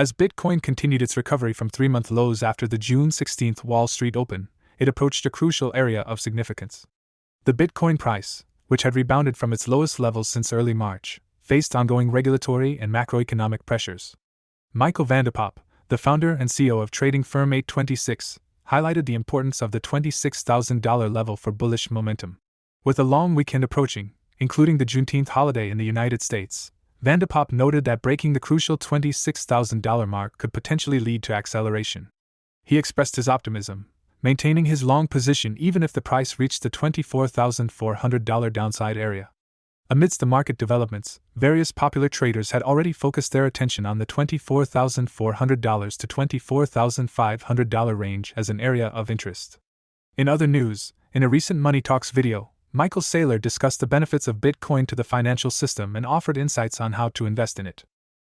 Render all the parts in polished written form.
As Bitcoin continued its recovery from 3-month lows after the June 16 Wall Street Open, it approached a crucial area of significance. The Bitcoin price, which had rebounded from its lowest levels since early March, faced ongoing regulatory and macroeconomic pressures. Michael Vanderpop, the founder and CEO of trading firm 826, highlighted the importance of the $26,000 level for bullish momentum. With a long weekend approaching, including the Juneteenth holiday in the United States, Vanderpop noted that breaking the crucial $26,000 mark could potentially lead to acceleration. He expressed his optimism, maintaining his long position even if the price reached the $24,400 downside area. Amidst the market developments, various popular traders had already focused their attention on the $24,400 to $24,500 range as an area of interest. In other news, in a recent Money Talks video, Michael Saylor discussed the benefits of Bitcoin to the financial system and offered insights on how to invest in it.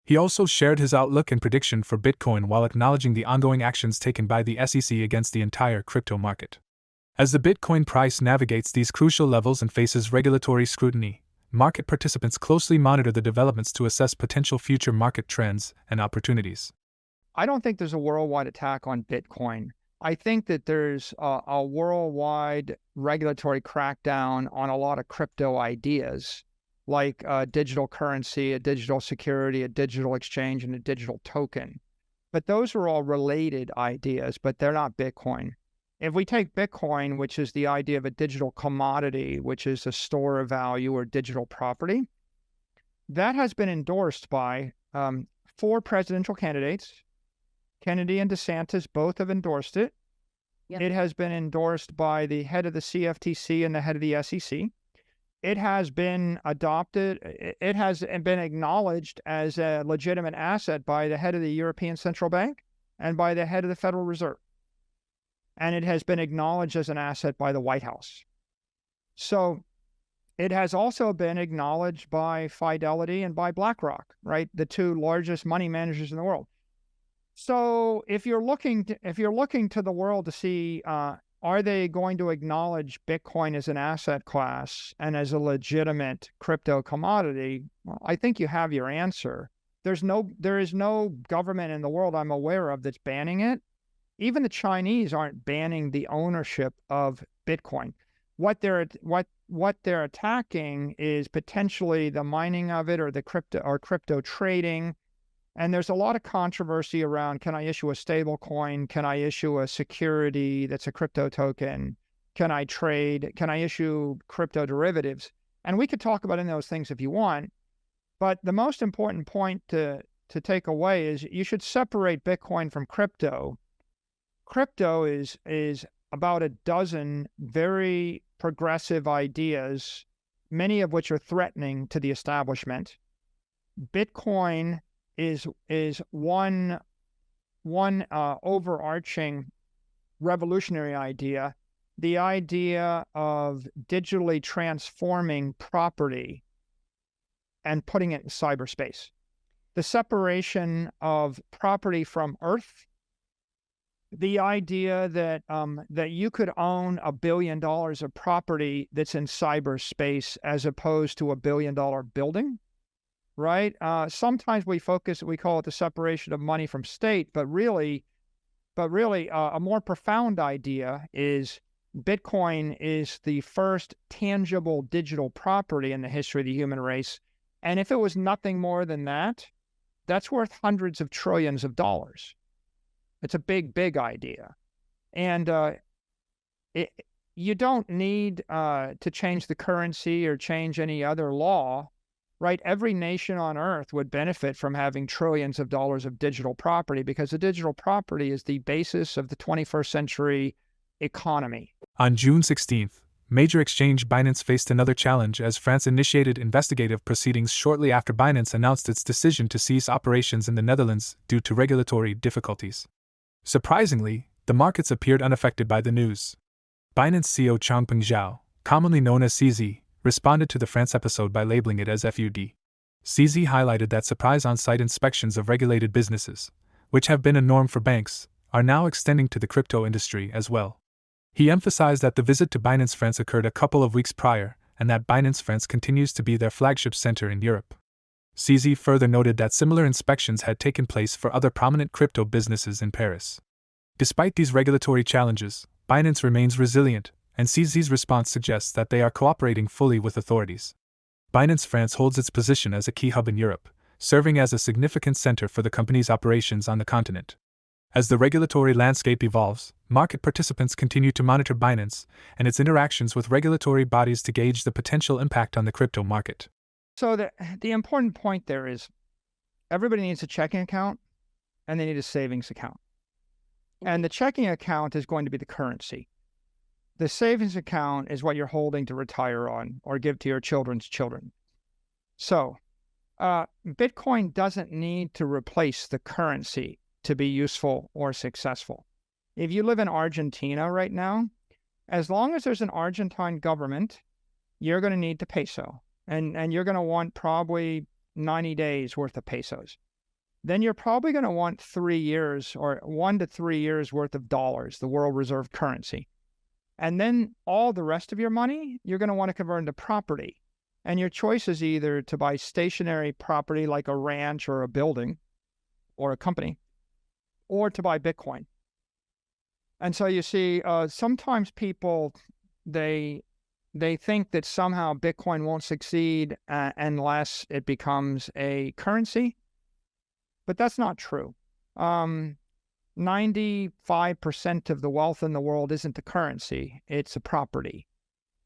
He also shared his outlook and prediction for Bitcoin while acknowledging the ongoing actions taken by the SEC against the entire crypto market. As the Bitcoin price navigates these crucial levels and faces regulatory scrutiny, market participants closely monitor the developments to assess potential future market trends and opportunities. I don't think there's a worldwide attack on Bitcoin. I think that there's a worldwide regulatory crackdown on a lot of crypto ideas, like digital currency, a digital security, a digital exchange, and a digital token. But those are all related ideas, but they're not Bitcoin. If we take Bitcoin, which is the idea of a digital commodity, which is a store of value or digital property, that has been endorsed by 4 presidential candidates. Kennedy and DeSantis both have endorsed it. Yep. It has been endorsed by the head of the CFTC and the head of the SEC. It has been adopted. It has been acknowledged as a legitimate asset by the head of the European Central Bank and by the head of the Federal Reserve. And it has been acknowledged as an asset by the White House. So it has also been acknowledged by Fidelity and by BlackRock, right? The 2 largest money managers in the world. So if you're looking to the world to see, are they going to acknowledge Bitcoin as an asset class and as a legitimate crypto commodity? Well, I think you have your answer. There is no government in the world I'm aware of that's banning it. Even the Chinese aren't banning the ownership of Bitcoin. What they're attacking is potentially the mining of it or the crypto trading. And there's a lot of controversy around, can I issue a stable coin? Can I issue a security that's a crypto token? Can I issue crypto derivatives? And we could talk about any of those things if you want. But the most important point to take away is you should separate Bitcoin from crypto. Crypto is about a dozen very progressive ideas, many of which are threatening to the establishment. Bitcoin is one overarching revolutionary idea, the idea of digitally transforming property and putting it in cyberspace. The separation of property from earth, the idea that you could own $1 billion of property that's in cyberspace as opposed to $1 billion building. Right? Sometimes we call it the separation of money from state, but really a more profound idea is Bitcoin is the first tangible digital property in the history of the human race. And if it was nothing more than that, that's worth hundreds of trillions of dollars. It's a big, big idea. And you don't need to change the currency or change any other law. Right? Every nation on earth would benefit from having trillions of dollars of digital property because the digital property is the basis of the 21st century economy. On June 16th, major exchange Binance faced another challenge as France initiated investigative proceedings shortly after Binance announced its decision to cease operations in the Netherlands due to regulatory difficulties. Surprisingly, the markets appeared unaffected by the news. Binance CEO Changpeng Zhao, commonly known as CZ, responded to the France episode by labeling it as FUD. CZ highlighted that surprise on-site inspections of regulated businesses, which have been a norm for banks, are now extending to the crypto industry as well. He emphasized that the visit to Binance France occurred a couple of weeks prior, and that Binance France continues to be their flagship center in Europe. CZ further noted that similar inspections had taken place for other prominent crypto businesses in Paris. Despite these regulatory challenges, Binance remains resilient, and CZ's response suggests that they are cooperating fully with authorities. Binance France holds its position as a key hub in Europe, serving as a significant center for the company's operations on the continent. As the regulatory landscape evolves, market participants continue to monitor Binance and its interactions with regulatory bodies to gauge the potential impact on the crypto market. So the important point there is everybody needs a checking account and they need a savings account. And the checking account is going to be the currency. The savings account is what you're holding to retire on or give to your children's children. So Bitcoin doesn't need to replace the currency to be useful or successful. If you live in Argentina right now, as long as there's an Argentine government, you're going to need the peso. And you're going to want probably 90 days worth of pesos. Then you're probably going to want 3 years or 1 to 3 years worth of dollars, the world reserve currency. And then all the rest of your money, you're going to want to convert into property. And your choice is either to buy stationary property like a ranch or a building or a company, or to buy Bitcoin. And so you see, sometimes people, they think that somehow Bitcoin won't succeed unless it becomes a currency, but that's not true. 95% of the wealth in the world isn't a currency, it's a property.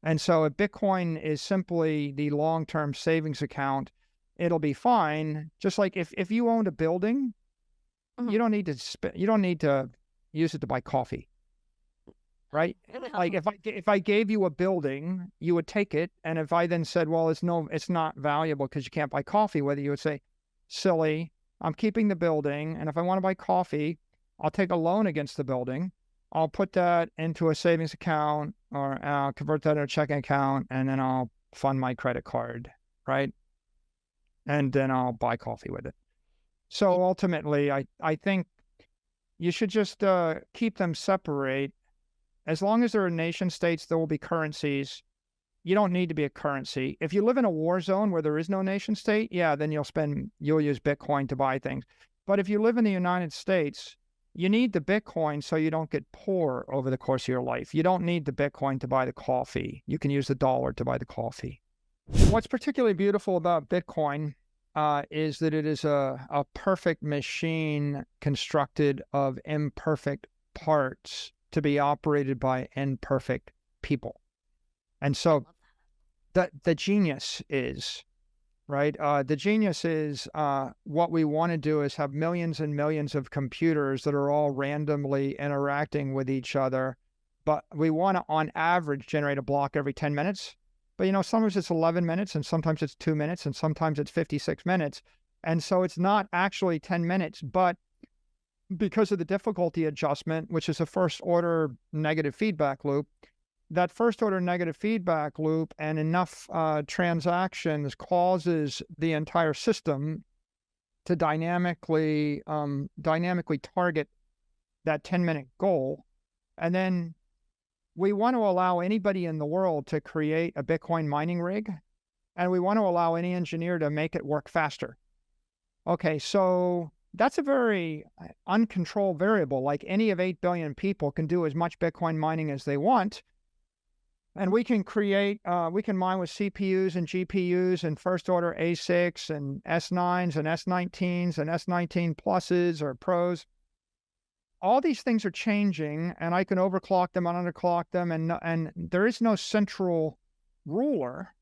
And so if Bitcoin is simply the long-term savings account, it'll be fine. Just like if you owned a building, you don't need to use it to buy coffee, right? Like if I gave you a building, you would take it, and if I then said, well, it's not valuable because you can't buy coffee, whether you would say, silly, I'm keeping the building, and if I want to buy coffee, I'll take a loan against the building, I'll put that into a savings account, or I'll convert that into a checking account, and then I'll fund my credit card, right? And then I'll buy coffee with it. So ultimately, I think you should just keep them separate. As long as there are nation states, there will be currencies. You don't need to be a currency. If you live in a war zone where there is no nation state, yeah, then you'll use Bitcoin to buy things. But if you live in the United States, you need the Bitcoin so you don't get poor over the course of your life. You don't need the Bitcoin to buy the coffee. You can use the dollar to buy the coffee. What's particularly beautiful about Bitcoin is that it is a perfect machine constructed of imperfect parts to be operated by imperfect people. And so the genius is, right? The genius is what we want to do is have millions and millions of computers that are all randomly interacting with each other. But we want to, on average, generate a block every 10 minutes. But, sometimes it's 11 minutes, and sometimes it's 2 minutes, and sometimes it's 56 minutes. And so it's not actually 10 minutes, but because of the difficulty adjustment, which is a first-order negative feedback loop, that first-order negative feedback loop and enough transactions causes the entire system to dynamically target that 10-minute goal. And then we want to allow anybody in the world to create a Bitcoin mining rig, and we want to allow any engineer to make it work faster. Okay, so that's a very uncontrolled variable. Like any of 8 billion people can do as much Bitcoin mining as they want. And we can we can mine with CPUs and GPUs and first order ASICs and S9s and S19s and S19 pluses or pros. All these things are changing, and I can overclock them and underclock them, and there is no central ruler.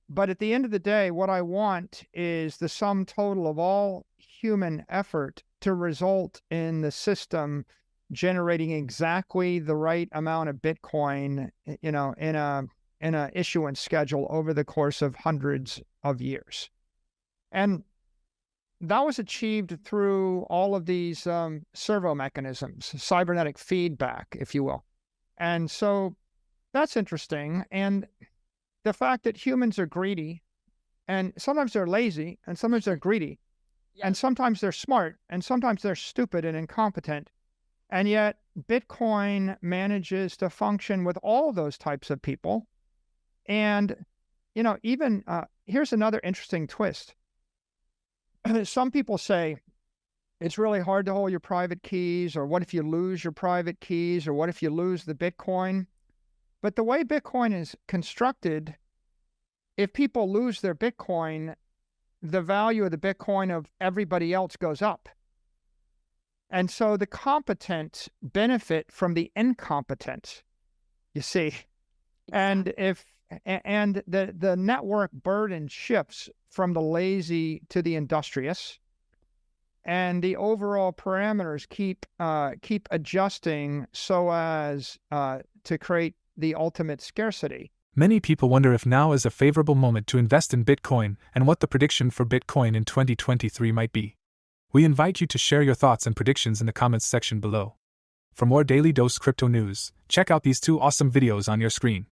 But at the end of the day, what I want is the sum total of all human effort to result in the system generating exactly the right amount of Bitcoin, in a issuance schedule over the course of hundreds of years. And that was achieved through all of these servo mechanisms, cybernetic feedback, if you will. And so that's interesting. And the fact that humans are greedy, and sometimes they're lazy, and sometimes they're greedy, and sometimes they're smart, and sometimes they're stupid and incompetent. And yet Bitcoin manages to function with all those types of people. And, even here's another interesting twist. some people say it's really hard to hold your private keys, or what if you lose your private keys, or what if you lose the Bitcoin? But the way Bitcoin is constructed, if people lose their Bitcoin, the value of the Bitcoin of everybody else goes up. And so the competent benefit from the incompetent, you see. And the network burden shifts from the lazy to the industrious, and the overall parameters keep adjusting so as to create the ultimate scarcity. Many people wonder if now is a favorable moment to invest in Bitcoin and what the prediction for Bitcoin in 2023 might be. We invite you to share your thoughts and predictions in the comments section below. For more Daily Dose Crypto news, check out these 2 awesome videos on your screen.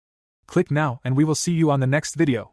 Click now and we will see you on the next video.